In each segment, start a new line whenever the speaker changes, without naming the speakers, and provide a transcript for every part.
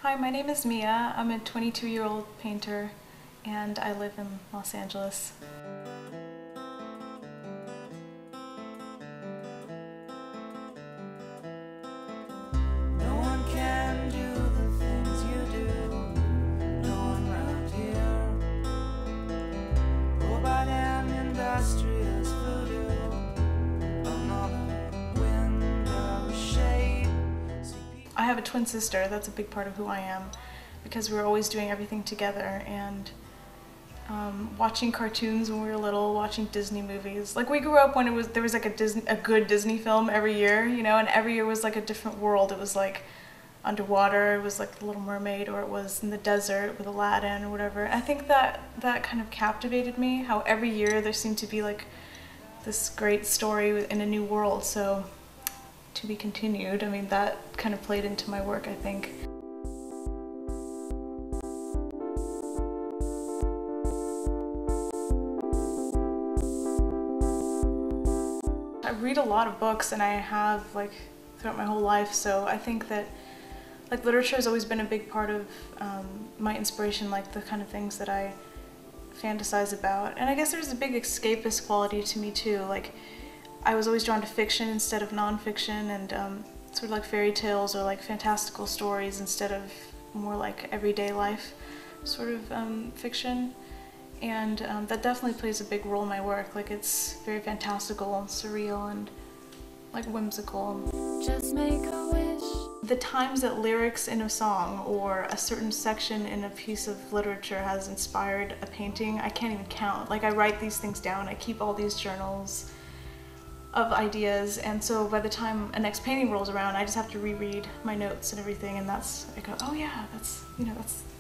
Hi, my name is Mia. I'm a 22-year-old painter and I live in Los Angeles.
No one can do the things you do, no one around here. Robot and industrious voodoo, another window shade.
I have a twin sister. That's a big part of who I am because we were always doing everything together and watching cartoons when we were little, watching Disney movies. Like we grew up when there was like a good Disney film every year, you know, and every year was like a different world. It was like underwater, it was like The Little Mermaid, or it was in the desert with Aladdin or whatever. I think that kind of captivated me, how every year there seemed to be like this great story in a new world. So to be continued. I mean, that kind of played into my work, I think. I read a lot of books, and I have like throughout my whole life, so I think that like literature has always been a big part of my inspiration, like the kind of things that I fantasize about. And I guess there's a big escapist quality to me too. Like I was always drawn to fiction instead of nonfiction, and sort of like fairy tales or like fantastical stories instead of more like everyday life sort of fiction. And that definitely plays a big role in my work. Like it's very fantastical and surreal and like whimsical.
Just make a wish.
The times that lyrics in a song or a certain section in a piece of literature has inspired a painting, I can't even count. Like I write these things down, I keep all these journals of ideas, and so by the time a next painting rolls around, I just have to reread my notes and everything, and I go, oh yeah, that's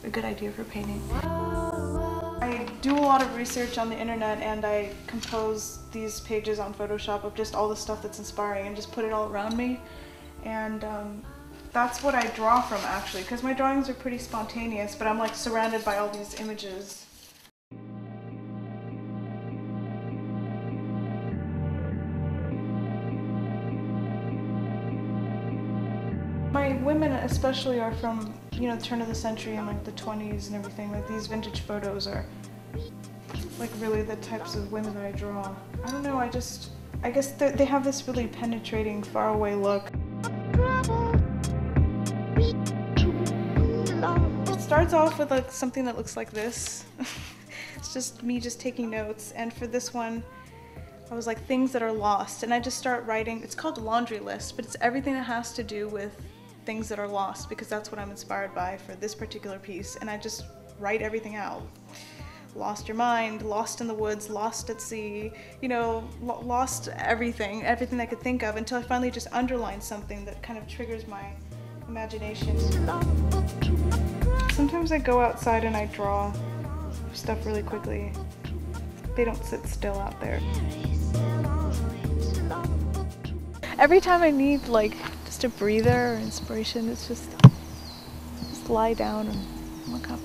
a good idea for painting. I do a lot of research on the internet, and I compose these pages on Photoshop of just all the stuff that's inspiring and just put it all around me. And that's what I draw from, actually, because my drawings are pretty spontaneous, but I'm like surrounded by all these images. My women especially are from, you know, the turn of the century and like the 20s and everything. Like these vintage photos are like really the types of women that I draw. I don't know, I guess they have this really penetrating, faraway look. It starts off with like something that looks like this. It's just me just taking notes, and for this one I was like, things that are lost, and I just start writing. It's called Laundry List, but it's everything that has to do with things that are lost, because that's what I'm inspired by for this particular piece, and I just write everything out. Lost your mind, lost in the woods, lost at sea, you know, lost everything I could think of, until I finally just underline something that kind of triggers my imagination. Sometimes I go outside and I draw stuff really quickly. They don't sit still out there. Every time I need like just a breather or inspiration, it's just lie down and look up.